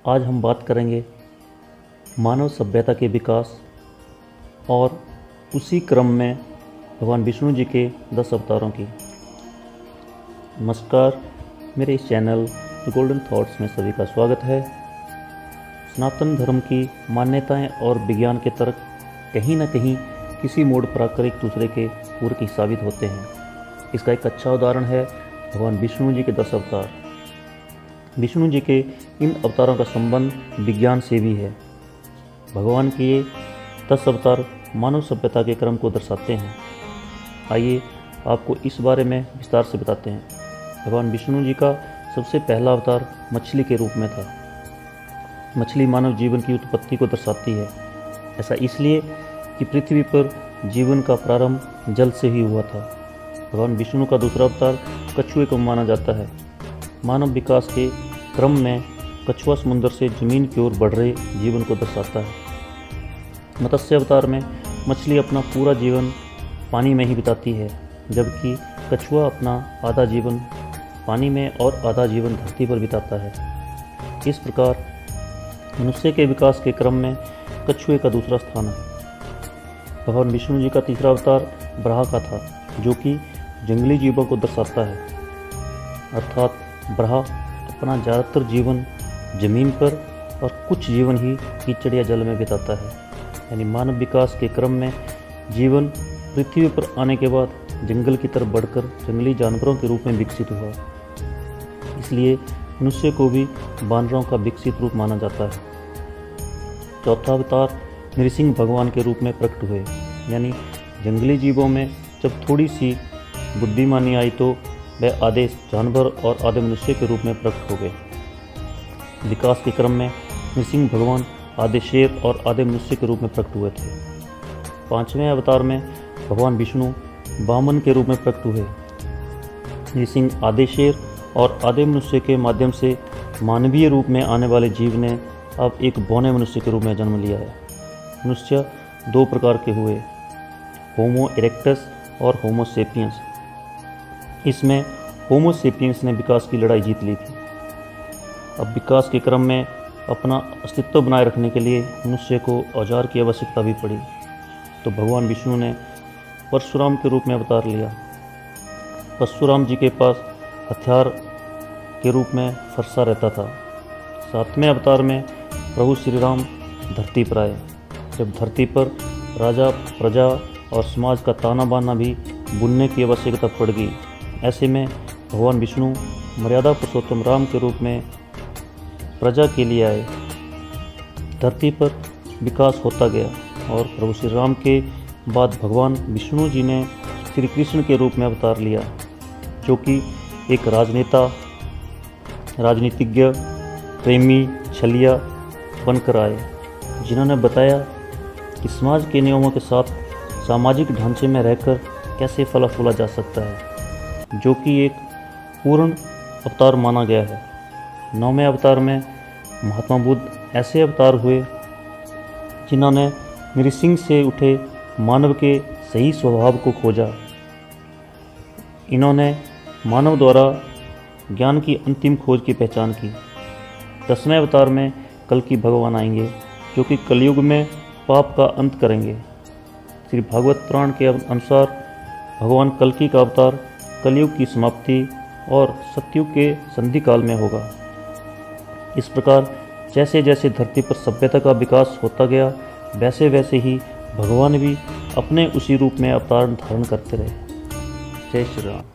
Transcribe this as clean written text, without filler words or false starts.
आज हम बात करेंगे मानव सभ्यता के विकास और उसी क्रम में भगवान विष्णु जी के 10 अवतारों की। नमस्कार, मेरे इस चैनल गोल्डन थॉट्स में सभी का स्वागत है। सनातन धर्म की मान्यताएं और विज्ञान के तर्क कहीं न कहीं किसी मोड़ पर आकर एक दूसरे के पूरक साबित होते हैं। इसका एक अच्छा उदाहरण है भगवान विष्णु जी के 10 अवतार। विष्णु जी के इन अवतारों का संबंध विज्ञान से भी है। भगवान के ये 10 अवतार मानव सभ्यता के क्रम को दर्शाते हैं। आइए आपको इस बारे में विस्तार से बताते हैं। भगवान विष्णु जी का सबसे पहला अवतार मछली के रूप में था। मछली मानव जीवन की उत्पत्ति को दर्शाती है। ऐसा इसलिए कि पृथ्वी पर जीवन का प्रारंभ जल से ही हुआ था। भगवान विष्णु का दूसरा अवतार कछुए को माना जाता है। मानव विकास के क्रम में कछुआ समुद्र से जमीन की ओर बढ़ रहे जीवन को दर्शाता है। मत्स्य अवतार में मछली अपना पूरा जीवन पानी में ही बिताती है, जबकि कछुआ अपना आधा जीवन पानी में और आधा जीवन धरती पर बिताता है। इस प्रकार मनुष्य के विकास के क्रम में कछुए का दूसरा स्थान है। भगवान विष्णु जी का तीसरा अवतार बराह का था, जो कि जंगली जीवों को दर्शाता है। अर्थात बराह अपना ज़्यादातर जीवन जमीन पर और कुछ जीवन ही कीचड़ या जल में बिताता है। यानी मानव विकास के क्रम में जीवन पृथ्वी पर आने के बाद जंगल की तरफ बढ़कर जंगली जानवरों के रूप में विकसित हुआ। इसलिए मनुष्य को भी वानरों का विकसित रूप माना जाता है। चौथा अवतार नृसिंह भगवान के रूप में प्रकट हुए। यानी जंगली जीवों में जब थोड़ी सी बुद्धिमानी आई तो वह आधे जानवर और आधे मनुष्य के रूप में प्रकट हो गए। विकास के क्रम में नृसिंह भगवान आधे शेर और आधे मनुष्य के रूप में प्रकट हुए थे। पांचवें अवतार में भगवान विष्णु वामन के रूप में प्रकट हुए। नृसिंह आधे शेर और आधे मनुष्य के माध्यम से मानवीय रूप में आने वाले जीव ने अब एक बौने मनुष्य के रूप में जन्म लिया है। मनुष्य दो प्रकार के हुए, होमो इरेक्टस और होमो सेपियंस। इसमें होमो सेपियंस ने विकास की लड़ाई जीत ली थी। अब विकास के क्रम में अपना अस्तित्व बनाए रखने के लिए मनुष्य को औजार की आवश्यकता भी पड़ी, तो भगवान विष्णु ने परशुराम के रूप में अवतार लिया। परशुराम जी के पास हथियार के रूप में फरसा रहता था। 7वें अवतार में प्रभु श्री राम धरती पर आए। जब धरती पर राजा, प्रजा और समाज का ताना बाना भी बुनने की आवश्यकता पड़ गई, ऐसे में भगवान विष्णु मर्यादा पुरुषोत्तम राम के रूप में प्रजा के लिए आए। धरती पर विकास होता गया और प्रभु श्री राम के बाद भगवान विष्णु जी ने श्री कृष्ण के रूप में अवतार लिया, जो कि एक राजनेता, राजनीतिज्ञ, प्रेमी, छलिया बनकर आए, जिन्होंने बताया कि समाज के नियमों के साथ सामाजिक ढांचे में रहकर कैसे फला फूला जा सकता है, जो कि एक पूर्ण अवतार माना गया है। 9वें अवतार में महात्मा बुद्ध ऐसे अवतार हुए जिन्होंने नृसिंह से उठे मानव के सही स्वभाव को खोजा। इन्होंने मानव द्वारा ज्ञान की अंतिम खोज की पहचान की। 10वें अवतार में कल्कि भगवान आएंगे, जो कि कलयुग में पाप का अंत करेंगे। श्री भागवत पुराण के अनुसार भगवान कल्कि का अवतार कलयुग की समाप्ति और सतयुग के संधि काल में होगा। इस प्रकार जैसे जैसे धरती पर सभ्यता का विकास होता गया, वैसे वैसे ही भगवान भी अपने उसी रूप में अवतार धारण करते रहे। जय श्री राम।